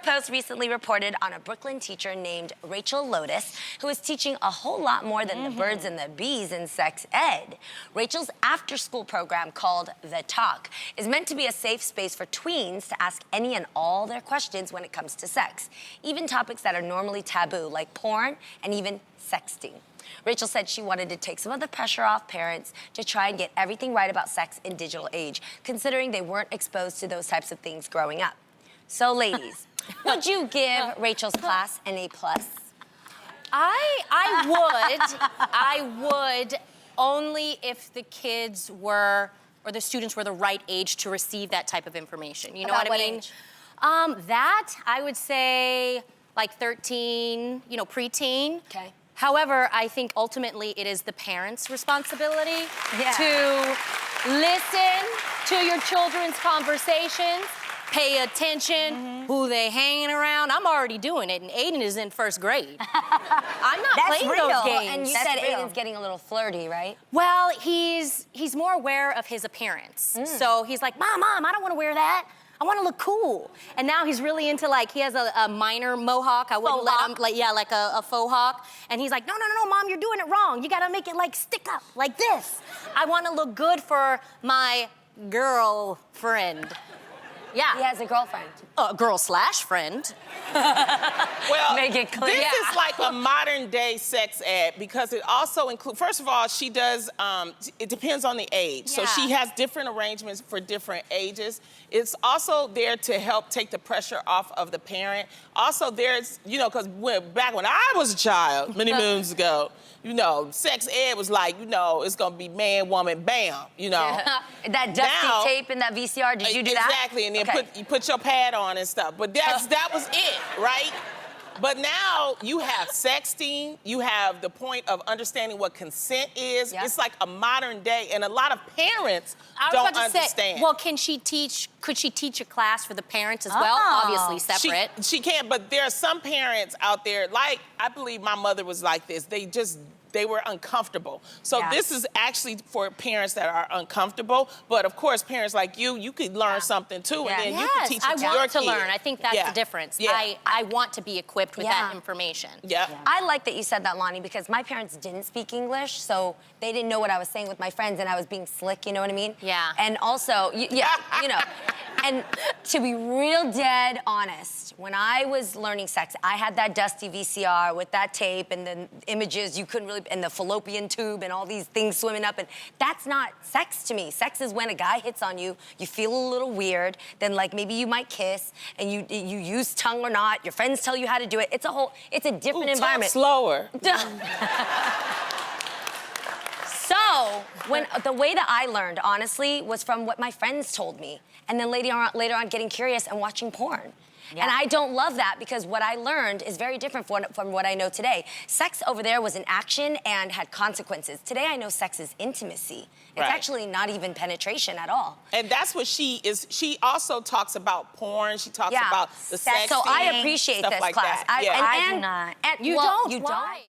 Post recently reported on a Brooklyn teacher named Rachel Lotus, who is teaching a whole lot more than the birds and the bees in sex ed. Rachel's after-school program, called The Talk, is meant to be a safe space for tweens to ask any and all their questions when it comes to sex, even topics that are normally taboo, like porn and even sexting. Rachel said she wanted to take some of the pressure off parents to try and get everything right about sex in digital age, considering they weren't exposed to those types of things growing up. So, ladies, would you give Rachel's class an A+? I would, only if the kids were, or the students were the right age to receive that type of information. You know About what I mean? age? That, I would say, like 13, preteen. Okay. However, I think ultimately it is the parents' responsibility Yeah. to listen to your children's conversations, pay attention, who they hanging around. I'm already doing it, and Aiden is in first grade. I'm not playing those games. And you said Aiden's getting a little flirty, right? Well, he's more aware of his appearance. So he's like, Mom, I don't want to wear that. I want to look cool. And now he's really into, like, he has a minor mohawk. I wouldn't let him, like a faux hawk. And he's like, no, Mom, you're doing it wrong. You got to make it, like, stick up, like this. I want to look good for my girlfriend. Yeah. He has a girlfriend. Girl/friend. Well, Make it clear. this is like a modern day sex ed because it also includes, first of all, she does, it depends on the age. So she has different arrangements for different ages. It's also there to help take the pressure off of the parent. Also there's, because back when I was a child, many moons ago, sex ed was like, it's gonna be man, woman, bam, That dusty tape in that VCR, did you do that? Exactly, and then you put your pad on and stuff. But that was it, right? But now you have sexting, you have the point of understanding what consent is. Yep. It's like a modern day, and a lot of parents I was don't about to understand. say, well, could she teach a class for the parents as well? Obviously separate. She can, but there are some parents out there, like, I believe my mother was like this. They were uncomfortable. So this is actually for parents that are uncomfortable. But of course, parents like you could learn something too, and then you can teach it to your I want to kid. learn. I think that's the difference. Yeah. I want to be equipped with that information. Yeah. I like that you said that, Lonnie, because my parents didn't speak English, so they didn't know what I was saying with my friends, and I was being slick, you know what I mean? Yeah. And also, And to be real dead honest, when I was learning sex, I had that dusty VCR with that tape and the images you couldn't really, and the fallopian tube and all these things swimming up, and that's not sex to me. Sex is when a guy hits on you, you feel a little weird, then like maybe you might kiss, and you use tongue or not, your friends tell you how to do it. It's a different environment. Talk slower. So, the way that I learned, honestly, was from what my friends told me. And then later on getting curious and watching porn. Yeah. And I don't love that because what I learned is very different from what I know today. Sex over there was an action and had consequences. Today I know sex is intimacy. It's actually not even penetration at all. And that's what she is. She also talks about porn. She talks about the sex. So I appreciate this like class. That. I do not. You don't?